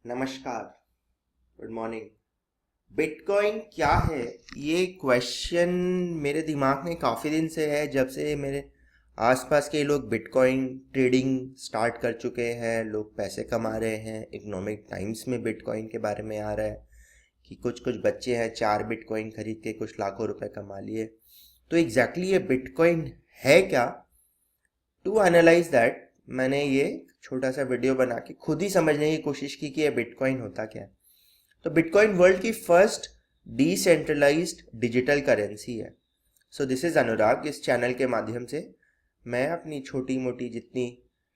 नमस्कार, good morning. Bitcoin क्या है? ये क्वेश्चन मेरे दिमाग में काफ़ी दिन से है, जब से मेरे आसपास के लोग बिटकॉइन ट्रेडिंग स्टार्ट कर चुके हैं, लोग पैसे कमा रहे हैं। इकोनॉमिक टाइम्स में बिटकॉइन के बारे में आ रहा है कि कुछ कुछ बच्चे हैं 4 बिटकॉइन खरीद के कुछ लाखों रुपए कमा लिए। तो एग्जैक्टली ये बिटकॉइन है क्या? टू एनालाइज दैट मैंने ये छोटा सा वीडियो बना के खुद ही समझने की कोशिश की कि ये बिटकॉइन होता क्या है। तो बिटकॉइन वर्ल्ड की फर्स्ट डिसेंट्रलाइज्ड डिजिटल करेंसी है। सो दिस इज अनुराग। इस चैनल के माध्यम से मैं अपनी छोटी मोटी जितनी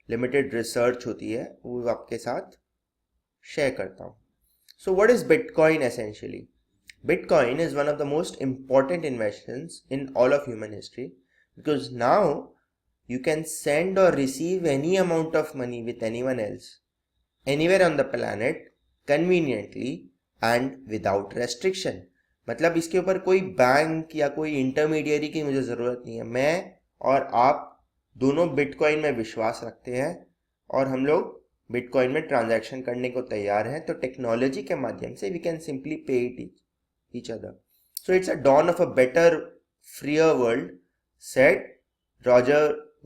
लिमिटेड रिसर्च होती है वो आपके साथ शेयर करता हूँ। So what is bitcoin essentially? Bitcoin is one of the most important inventions in all of human history because now you can send or receive any amount of money with anyone else, anywhere on the planet, conveniently and without restriction. मतलब इसके ऊपर कोई bank या कोई intermediary की मुझे ज़रूरत नहीं है। मैं और आप दोनों बिटकॉइन में विश्वास रखते हैं और हम लोग बिटकॉइन में ट्रांजैक्शन करने को तैयार हैं। तो टेक्नोलॉजी के माध्यम से वी कैन सिंपली पे it each other. So it's a dawn of a better, freer world, said Roger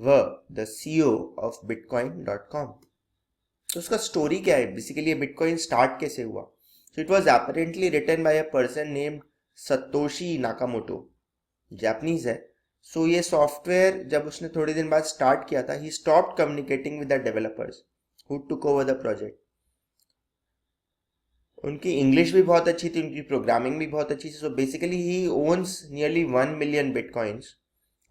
Ver, the CEO of Bitcoin.com. तो उसका स्टोरी क्या है? बेसिकली ये बिटकॉइन स्टार्ट कैसे हुआ? So it was apparently written by a person named Satoshi Nakamoto. Japanese है। सो ये software जब उसने थोड़े दिन बाद स्टार्ट किया था, he stopped communicating with the developers who took over the project. उनकी इंग्लिश भी बहुत अच्छी थी, उनकी प्रोग्रामिंग भी बहुत अच्छी थी। So basically he owns nearly 1 million bitcoins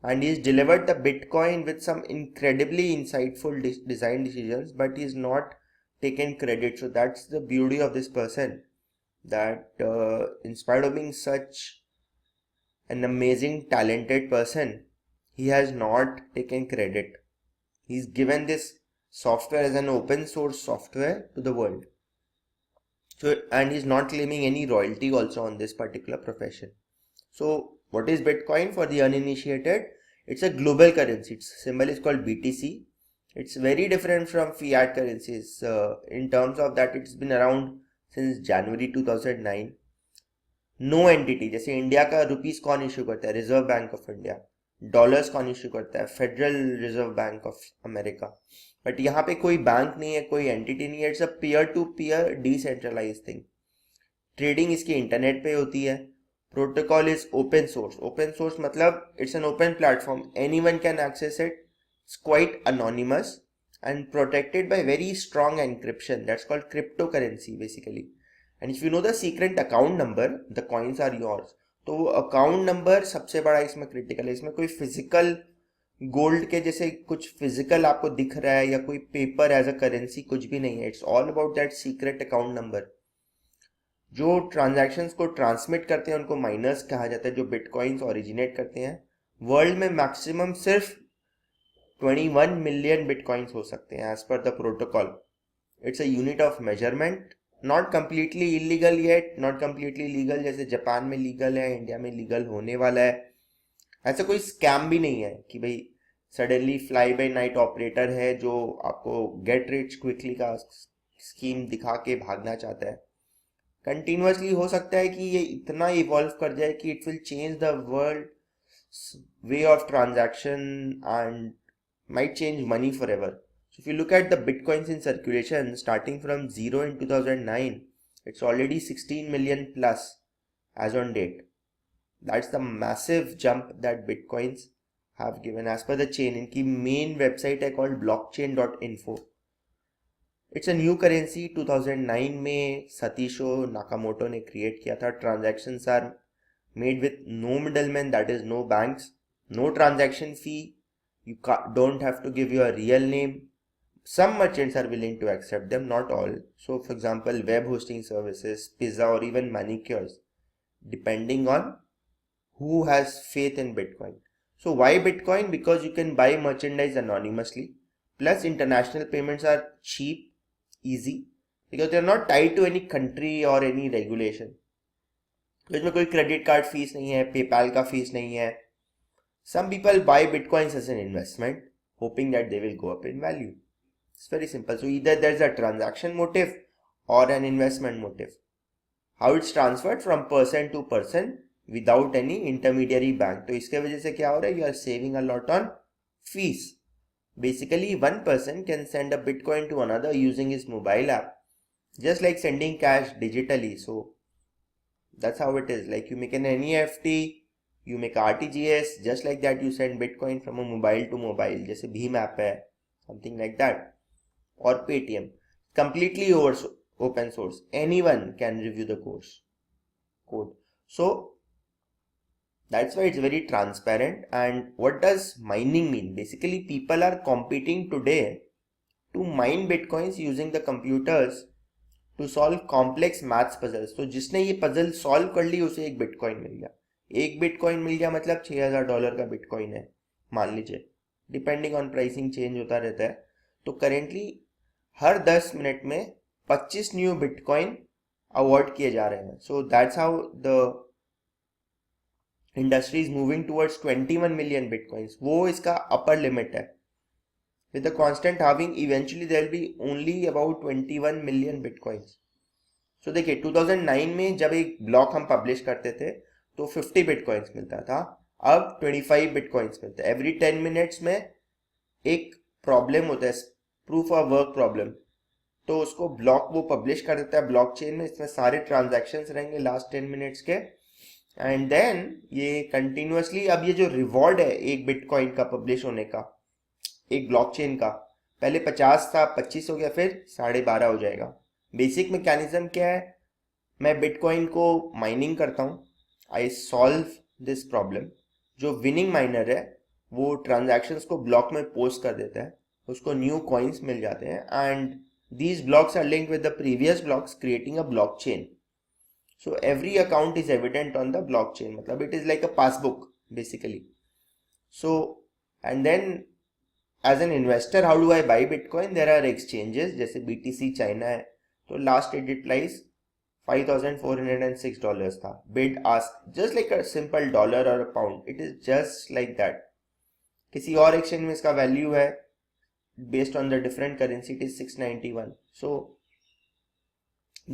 and he's delivered the bitcoin with some incredibly insightful design decisions, but he's not taken credit. So that's the beauty of this person, that in spite of being such an amazing talented person, he has not taken credit. He's given this software as an open source software to the world. So, and he's not claiming any royalty also on this particular profession. So what is Bitcoin for the uninitiated? It's a global currency. Its symbol is called BTC. It's very different from fiat currencies. In terms of that, it's been around since January 2009. No entity, जैसे India का rupees कौन issue करता है? Reserve Bank of India. Dollars कौन issue करता है? Federal Reserve Bank of America. But यहाँ पे कोई बैंक नहीं है, कोई एंटिटी नहीं है। It's a peer to peer decentralize thing. Trading इसकी इंटरनेट पे होती है। Protocol is open source. Open source मतलब it's an open platform, anyone can access it. It's quite anonymous and protected by very strong encryption. That's called cryptocurrency basically. And if you know the secret account number, the coins are yours. तो account number सबसे बड़ा इसमें critical है। इसमें कोई physical gold के जैसे कुछ फिजिकल आपको दिख रहा है या कोई पेपर एज अ करेंसी कुछ भी नहीं है। It's all about that secret account number. जो ट्रांजैक्शंस को ट्रांसमिट करते हैं उनको माइनर्स कहा जाता है, जो बिटकॉइंस ओरिजिनेट करते हैं। वर्ल्ड में मैक्सिमम सिर्फ 21 मिलियन बिटकॉइंस हो सकते हैं as per the protocol. It's a unit of measurement, not completely illegal yet, not completely legal. जैसे जापान में लीगल है, इंडिया में लीगल होने वाला है। ऐसा कोई स्कैम भी नहीं है कि भाई suddenly fly bye night operator है जो आपको गेट रिच क्विकली का स्कीम दिखा के भागना चाहता है। कंटिन्यूसली हो सकता है कि ये इतना इवॉल्व कर जाए कि it will change the world way of transaction and might change money forever. So if you look at the bitcoins in circulation starting from zero in 2009, it's already 16 million plus as on date. That's the massive jump that bitcoins have given. As per the chain, इनकी main website है called blockchain.info. It's a new currency. 2009 में सतीशो Nakamoto ने create किया था. Transactions are made with no middleman, that is no banks, no transaction fee. You don't have to give your real name. Some merchants are willing to accept them, not all. So for example, web hosting services, pizza, or even manicures, depending on who has faith in Bitcoin. So why Bitcoin? Because you can buy merchandise anonymously. Plus international payments are cheap, easy, because they are not tied to any country or any regulation. तो इसमें कोई credit card fees नहीं है, PayPal का fees नहीं है। Some people buy bitcoins as an investment, hoping that they will go up in value. It's very simple. So either there's a transaction motive or an investment motive. How it's transferred from person to person without any intermediary bank. तो इसके वजह से क्या हो रहा है? You are saving a lot on fees. Basically, one person can send a Bitcoin to another using his mobile app, just like sending cash digitally. So that's how it is. Like you make an NEFT, you make RTGS, just like that you send Bitcoin from a mobile to mobile. जैसे Bheem app है, something like that, or Paytm. Completely open source. Anyone can review the code. So that's why it's very transparent. And what does mining mean? Basically, people are competing today to mine bitcoins using the computers to solve complex maths puzzles. तो जिसने ये puzzle solve कर ली उसे एक bitcoin मिल गया. एक bitcoin मिल गया मतलब $6,000 का बिटकॉइन है मान लीजिए, डिपेंडिंग ऑन प्राइसिंग चेंज होता रहता है. तो करेंटली हर 10 मिनट में 25 न्यू बिटकॉइन अवॉर्ड किए जा रहे हैं. So that's how the industry is moving towards 21 million bitcoins. वो इसका अपर लिमिट है. With the constant halving, eventually there will be only about 21 million bitcoins. So देखिए 2009 में जब एक ब्लॉक हम पब्लिश करते थे तो 50 बिटकॉइंस मिलता था, अब 25 बिटकॉइंस मिलता है. एवरी 10 मिनट्स में एक प्रॉब्लम होता है, प्रूफ ऑफ वर्क प्रॉब्लम, तो उसको ब्लॉक वो पब्लिश कर देता है ब्लॉकचेन में. इसमें सारे ट्रांजैक्शंस रहेंगे लास्ट 10 मिनट्स के, एंड देन ये कंटिन्यूसली. अब ये जो रिवॉर्ड है एक बिटकॉइन का पब्लिश होने का, एक ब्लॉकचेन का, पहले 50 था, 25 हो गया, फिर 12.5 हो जाएगा. बेसिक मैकेनिज्म क्या है? मैं बिटकॉइन को माइनिंग करता हूँ, आई सॉल्व दिस प्रॉब्लम. जो विनिंग माइनर है वो ट्रांजैक्शंस को ब्लॉक में पोस्ट कर देता है, उसको न्यू कॉइन्स मिल जाते हैं, and these blocks are linked with the previous blocks creating a blockchain. So every account is evident on the blockchain, मतलब it is like a passbook basically. So and then as an investor how do I buy Bitcoin? There are exchanges, जैसे BTC China है, तो last edit price $5,406 था. Bid ask just like a simple dollar और pound, it is just like that. किसी और exchange में इसका value है based on the different currency, it is 691. So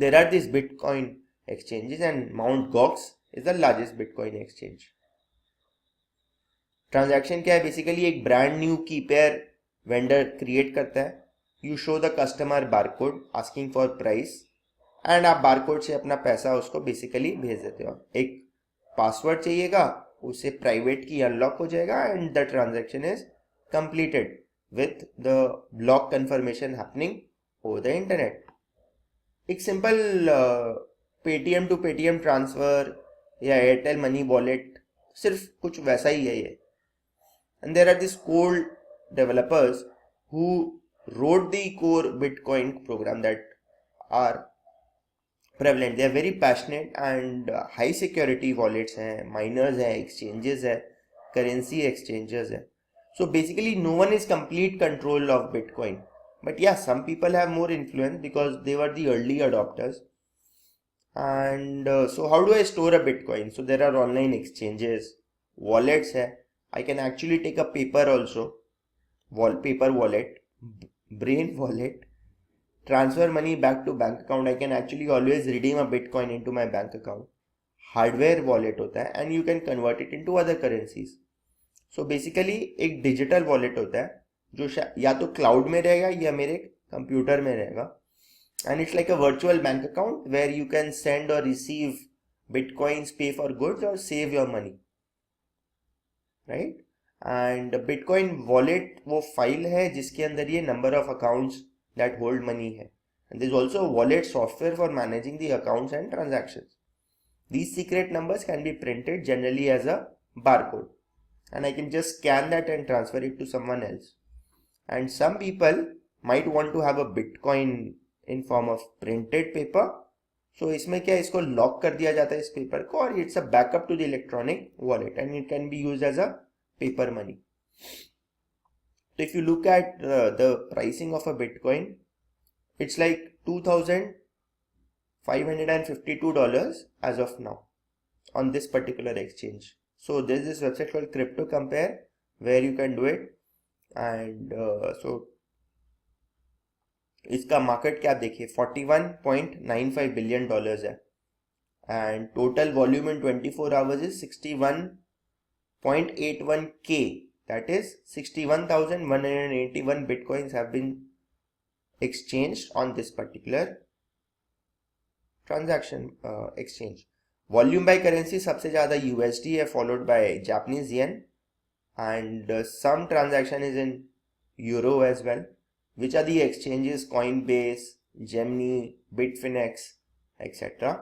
there are these Bitcoin exchanges, and Mt. Gox is the largest Bitcoin exchange. Transaction क्या है? Basically एक brand new कीपेयर vendor create करता है. You show the customer barcode asking for price, and आप barcode से अपना पैसा उसको बेसिकली भेज देते हो. एक पासवर्ड चाहिएगा, उससे प्राइवेट की अनलॉक हो जाएगा, and the transaction is completed with the block confirmation happening over the internet. एक simple Paytm to Paytm transfer या एयरटेल मनी वॉलेट, सिर्फ कुछ वैसा ही है ये. And there are this core developers who wrote the core Bitcoin program that are prevalent. They are very passionate, and high security wallets हैं, miners हैं, exchanges है, currency exchanges है. So basically no one is complete control of Bitcoin, but yeah, some people have more influence because they were the early adopters. And so how do I store a Bitcoin? So there are online exchanges, wallets hai. I can actually take a paper also, paper wallet, brain wallet, transfer money back to bank account. I can actually always redeem a Bitcoin into my bank account. Hardware wallet hota hai, and you can convert it into other currencies. So basically एक digital wallet होता है जो या तो cloud में रहेगा या मेरे कंप्यूटर में रहेगा, and it's like a virtual bank account where you can send और receive Bitcoins, pay for goods और save your money, right. And Bitcoin wallet वो फाइल है जिसके अंदर ये number of accounts that hold money है, and there is also wallet software for managing the accounts and transactions. These secret numbers can be printed generally as a barcode, and I can just scan that and transfer it to someone else. And some people might want to have a Bitcoin in form of printed paper. So इसमें क्या, इसको lock कर दिया जाता है इस paper को, और it's a backup to the electronic wallet, and it can be used as a paper money. So if you look at the pricing of a Bitcoin, it's like $2,552 as of now on this particular exchange. So there's this website called Crypto Compare where you can do it, and so इसका market cap देखिए $41.95 billion है, and total volume in 24 hours is 61.81 K, that is 61,181 bitcoins have been exchanged on this particular transaction exchange. Volume by currency सबसे ज़्यादा USD है, followed by Japanese yen, and some transaction is in euro as well. Which are the exchanges? Coinbase, Gemini, Bitfinex, etc.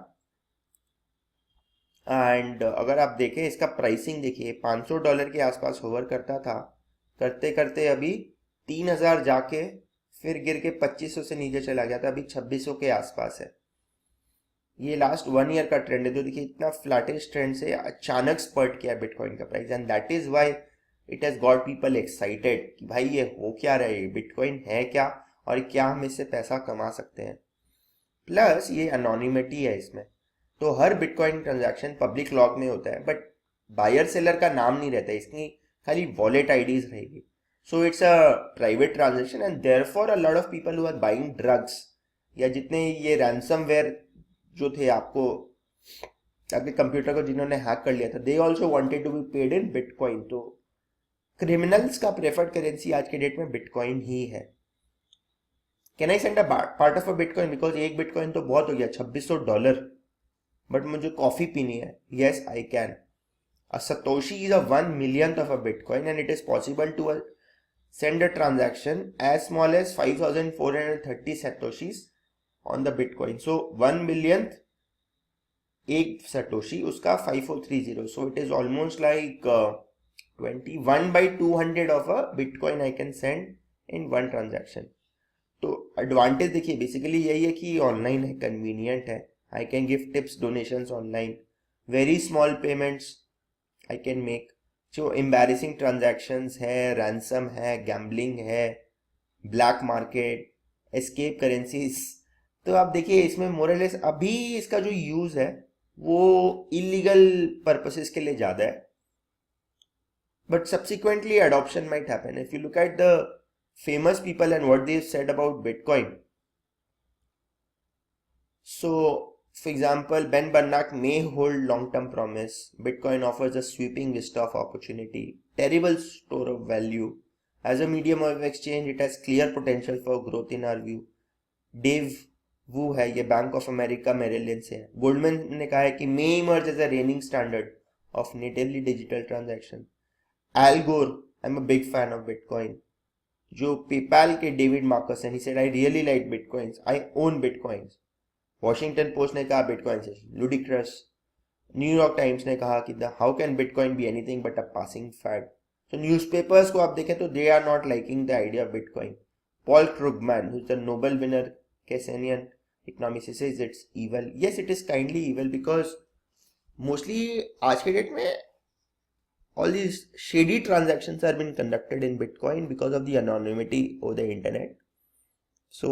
And अगर आप देखें इसका pricing देखिए $500 के आसपास होवर करता था, करते करते अभी 3000 जाके फिर गिर के 2500 से नीचे चला गया था, अभी 2600 के आसपास है। ये लास्ट 1 ईयर का ट्रेंड है। तो देखिए इतना फ्लैटिश ट्रेंड से अचानक स्पर्ट किया बिटकॉइन का price, and that is why it has got people excited कि भाई ये हो क्या रहा है, बिटकॉइन है क्या और क्या हम इससे पैसा कमा सकते हैं। प्लस ये अनोनिमिटी है इसमें, तो हर बिटकॉइन ट्रांजैक्शन पब्लिक लॉग में होता है, बट बायर सेलर का नाम नहीं रहता, इसकी खाली वॉलेट आईडीज रहेगी। So it's a private transaction, and therefore a lot of people who are buying drugs, या जितने ये रैंसमवेयर जो थे आपको आपके कंप्यूटर को जिन्होंने हैक कर लिया था, they also wanted to be paid in bitcoin. तो क्रिमिनल्स का प्रेफर्ड करेंसी आज के डेट में बिटकॉइन ही है। Can I send a part of a bitcoin, because एक बिटकॉइन तो बहुत हो गया $2600, बट मुझे कॉफी पीनी है। Yes I can. A Satoshi is a 1 millionth of a bitcoin, and it is possible to send a transaction as small as 5430 satoshis on the bitcoin. So 1 millionth एक satoshi, उसका 5430, so it is almost like 21/200 of a bitcoin I can send in one transaction. तो advantage देखिए basically यही है कि online है, convenient है, I can give tips, donations online, very small payments I can make. जो embarrassing transactions है, ransom है, gambling है, black market, escape currencies, तो आप देखिए इसमें मोरलेस अभी इसका जो यूज है वो इलीगल पर्पसेस के लिए ज़्यादा है, but subsequently adoption might happen. If you look at the famous people and what they've said about Bitcoin, so for example, Ben Bernanke may hold long-term promise. Bitcoin offers a sweeping vista of opportunity, terrible store of value. As a medium of exchange, it has clear potential for growth in our view. Dave Wu है, ये bank of America Merrill lynch से है। Goldman ने कहा है कि मे emerge as a raining standard of natively digital transaction. Al Gore, I'm a big fan of Bitcoin. जो PayPal के David मार्कसन, he said I really like Bitcoins, I own Bitcoins. Washington post ने कहा bitcoin is ludicrous. New York times ने कहा कि how can bitcoin be anything but a passing fed. तो newspapers को आप देखें तो they are not liking the idea of Bitcoin. Paul Krugman, who is the Nobel winner Keynesian economics, says it's evil. Yes, it is kindly evil because mostly आज के date में all these shady transactions are being conducted in Bitcoin because of the anonymity over the internet. So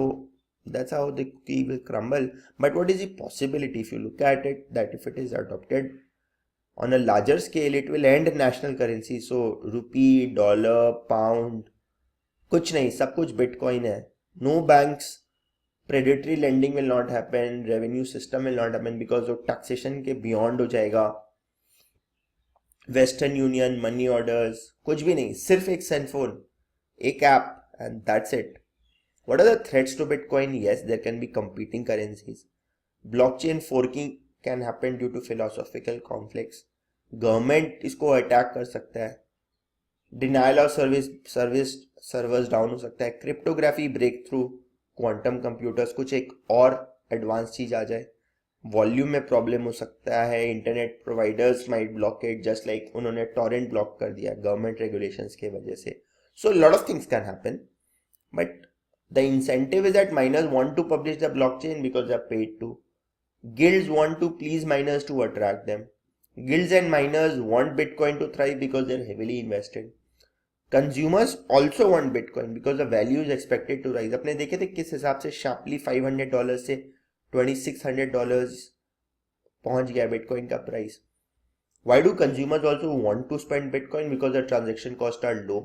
that's how the cookie will crumble. But what is the possibility, if you look at it, that if it is adopted on a larger scale, it will end national currency. So rupee, dollar, pound, कुछ नहीं, सब कुछ Bitcoin है. No banks, predatory lending will not happen, revenue system will not happen because वो taxation के beyond हो जाएगा. Western union, money orders, कुछ भी नहीं, सिर्फ एक सेलफोन, एक app, and that's it. What are the threats to Bitcoin? Yes, there can be competing currencies. Blockchain forking can happen due to philosophical conflicts. Government इसको attack कर सकता है. Denial of service servers down हो सकता है. Cryptography breakthrough, quantum computers, कुछ एक और एडवांस चीज आ जाए. वॉल्यूम में प्रॉब्लम हो सकता है. Internet providers might block it, just like उन्होंने टॉरेंट ब्लॉक कर दिया गवर्नमेंट रेगुलेशंस के वजह से. So lot of things can happen, but the incentive is that miners want to publish the blockchain because they are paid to. Guilds want to please miners to attract them. Guilds and miners want Bitcoin to thrive because they are heavily invested. Consumers also want Bitcoin because the value is expected to rise. अपने देखे थे किस हिसाब से sharply $500 से $2600 पहुंच गया Bitcoin का price. Why do consumers also want to spend Bitcoin? Because the transaction costs are low,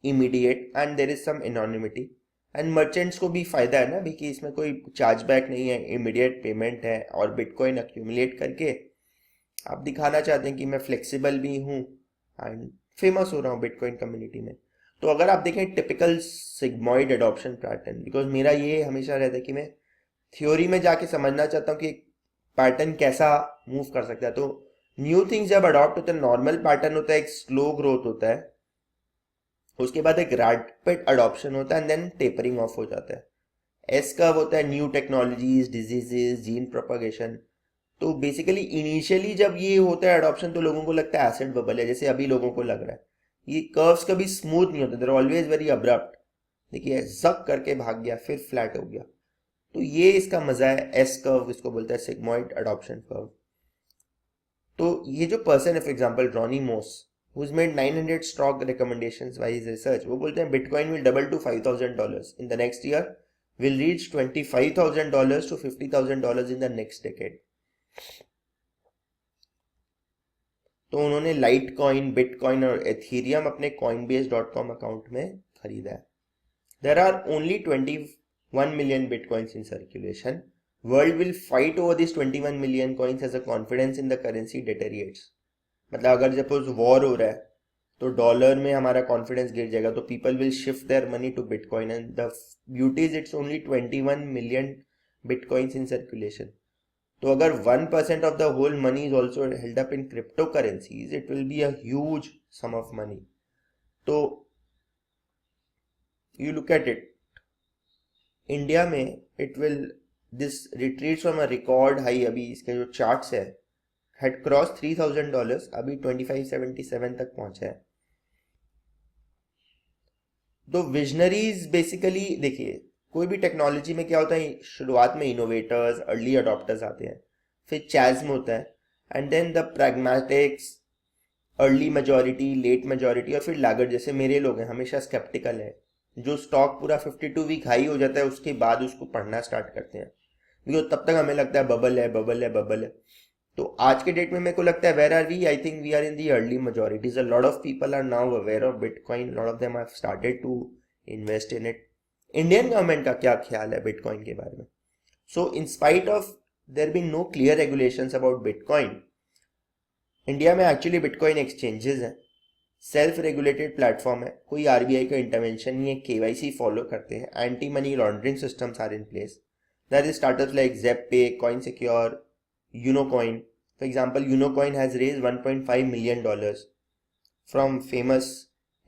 immediate, and there is some anonymity. And merchants को भी फायदा है ना भी कि इसमें कोई चार्जबैक नहीं है, इमीडिएट पेमेंट है, और बिटकॉइन अक्यूमुलेट करके आप दिखाना चाहते हैं कि मैं फ्लेक्सिबल भी हूँ एंड फेमस हो रहा हूँ बिटकॉइन कम्युनिटी में। तो अगर आप देखें typical sigmoid adoption pattern, because मेरा ये हमेशा रहता है कि मैं थ्योरी में जाके समझना चाहता हूँ कि पैटर्न कैसा मूव कर सकता है। तो न्यू थिंग्स जब अडॉप्ट होता है, नॉर्मल पैटर्न होता है, एक स्लो ग्रोथ होता है, उसके बाद एक रैपिड अडॉप्शन होता है एंड देन टेपरिंग ऑफ हो जाता है। एस कर्व होता है new technologies, diseases, gene propagation. तो बेसिकली इनिशियली जब ये होता है अडॉप्शन तो लोगों को लगता है एसिड बबल है, जैसे अभी लोगों को लग रहा है। ये कर्व्स कभी स्मूथ नहीं होते, देयर ऑलवेज वेरी अब्रप्ट। देखिए जक करके भाग गया फिर फ्लैट हो गया। तो ये इसका मजा है, एस कर्व इसको बोलता है, सिग्मॉइड अडॉप्शन कर्व। तो ये जो पर्सन है, फॉर एग्जांपल रॉनी मोस, who's made 900 stock recommendations by his research, वो बोलते हैं bitcoin will double to $5,000 in the next year, will reach $25,000 to $50,000 in the next decade. तो उन्होंने लाइट कॉइन, बिटकॉइन और एथीरियम अपने coinbase.com अकाउंट में खरीदा है। There are only 21 million bitcoins in circulation. World will fight over these 21 million coins as the confidence in the currency deteriorates. मतलब अगर suppose war हो रहा है तो डॉलर में हमारा कॉन्फिडेंस गिर जाएगा, तो people will shift their money to Bitcoin and the beauty is it's only 21 million Bitcoins in circulation. तो अगर 1% of the whole money is also held up in crypto currencies, it will be a huge sum of money. तो you look at it, India में it will this retreat from a record high, अभी इसके जो charts है had crossed $3,000, अभी 2577 तक पहुंचा है। तो विजनरीज बेसिकली देखिए, कोई भी टेक्नोलॉजी में क्या होता है, शुरुआत में इनोवेटर्स, अर्ली अडॉप्टर्स आते हैं, फिर चैज्म होता है, and then the pragmatics, early majority, late majority, और फिर लैगर्ड जैसे मेरे लोग हैं, हमेशा स्केप्टिकल है। जो स्टॉक पूरा 52 वीक हाई हो जाता है उसके बाद उसको पढ़ना स्टार्ट करते हैं, बिकॉज तब तक हमें लगता है बबल है, बबल है, बबल है। तो आज के डेट में मेरे को लगता है where are we, I think we are in the early majorities. A lot of people are now aware of Bitcoin, lot of them have started to invest in it. Indian government का क्या ख्याल है Bitcoin के बारे में? So in spite of there being no clear regulations about Bitcoin, India में actually Bitcoin exchanges हैं, self regulated platform है, कोई आरबीआई का इंटरवेंशन नहीं है, केवाईसी फॉलो करते हैं, anti money laundering systems are in place. That is startups like Zebpay, Coinsecure, Unocoin. For example, Unocoin has raised $1.5 million from famous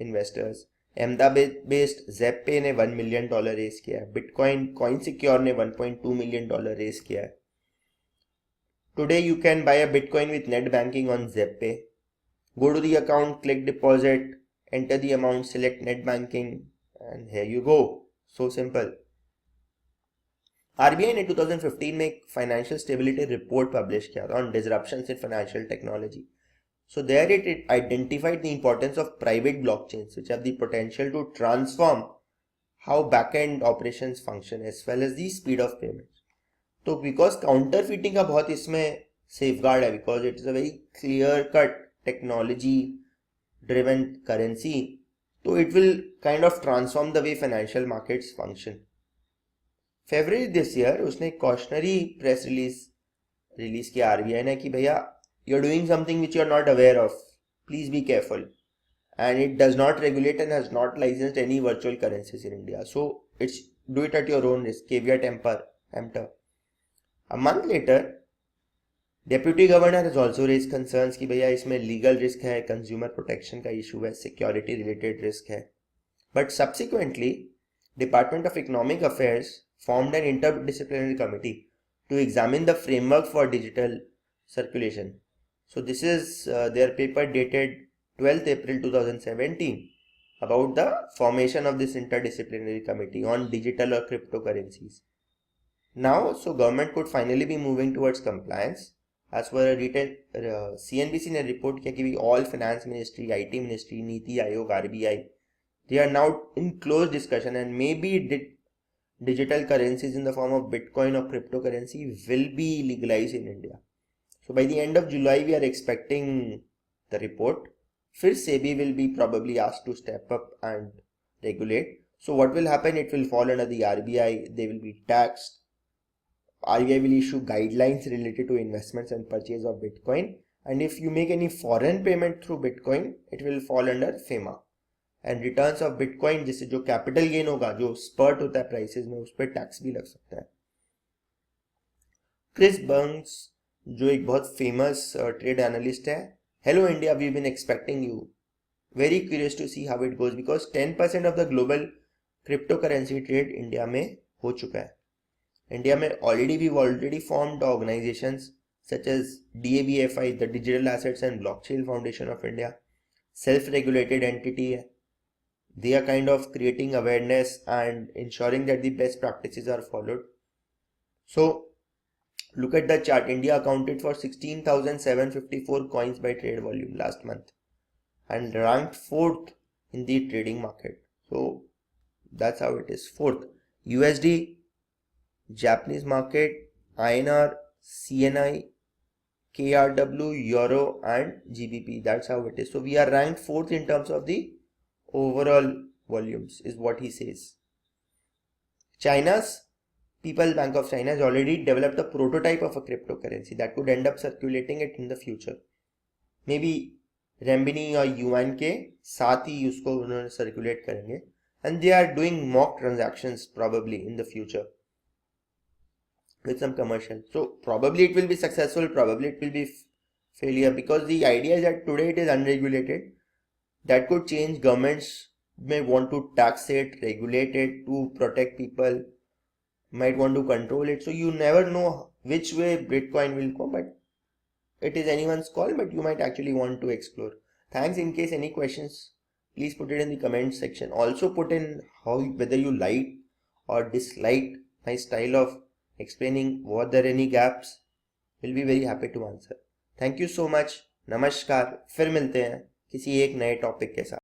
investors. Ahmedabad-based Zetpay ने $1 million raise किया है। Bitcoin Coin Secure ने $1.2 million raise किया है। Today you can buy a Bitcoin with net banking on Zetpay. Go to the account, click deposit, enter the amount, select net banking, and here you go. So simple. RBI ने 2015 में एक financial stability report publish किया था on disruptions in financial technology. So there it identified the importance of private blockchains which have the potential to transform how backend operations function as well as the speed of payment. तो because counterfeiting का बहुत इसमें safeguard है, because it is a very clear cut technology driven currency, तो it will kind of transform the way financial markets function. February this year उसने cautionary press release किया RBI ने कि भैया you are doing something which you are not aware of, please be careful, and it does not regulate and has not licensed any virtual currencies in India, so it's do it at your own risk, caveat emptor. A month later deputy governor has also raise concerns कि भैया इसमें legal risk है, consumer protection का issue है, security related risk है। But subsequently department of economic affairs formed an interdisciplinary committee to examine the framework for digital circulation. So this is their paper dated 12th April 2017 about the formation of this interdisciplinary committee on digital or cryptocurrencies. Now, so government could finally be moving towards compliance. As per a CNBC ने report किया कि all finance ministry, IT ministry, NITI Aayog, RBI, they are now in close discussion and maybe digital currencies in the form of Bitcoin or cryptocurrency will be legalized in India. So by the end of July, we are expecting the report. फिर SEBI will be probably asked to step up and regulate. So what will happen? It will fall under the RBI. They will be taxed. RBI will issue guidelines related to investments and purchase of Bitcoin. And if you make any foreign payment through Bitcoin, it will fall under FEMA. And returns of bitcoin, जिससे जो capital gain होगा, जो spurt होता है prices में, उस पर tax भी लग सकता है. क्रिस बर्न्स, जो एक बहुत फेमस ट्रेड एनालिस्ट है, hello India, we been expecting you, very curious to see how it goes, because 10% of the global cryptocurrency trade India में हो चुका है. इंडिया में already formed organisations such as DABFI, the Digital Assets and Blockchain Foundation of India, self regulated entity है. They are kind of creating awareness and ensuring that the best practices are followed. So look at the chart. India accounted for 16,754 coins by trade volume last month and ranked 4th in the trading market. So that's how it is. 4th. USD, Japanese market, INR, CNI, KRW, Euro and GBP. That's how it is. So we are ranked 4th in terms of the overall volumes, is what he says. China's People's Bank of China has already developed a prototype of a cryptocurrency that could end up circulating it in the future. Maybe renminbi or yuan के साथ ही उसको उन्होंने circulate करेंगे, and they are doing mock transactions probably in the future with some commercial. So probably it will be successful, probably it will be failure, because the idea is that today it is unregulated. That could change. Governments may want to tax it, regulate it to protect people, might want to control it. So you never know which way Bitcoin will go, but it is anyone's call, but you might actually want to explore. Thanks. In case any questions, please put it in the comment section. Also put in whether you liked or disliked my style of explaining. Were there any gaps? Will be very happy to answer. Thank you so much. नमस्कार. फिर मिलते हैं किसी एक नए topic के साथ.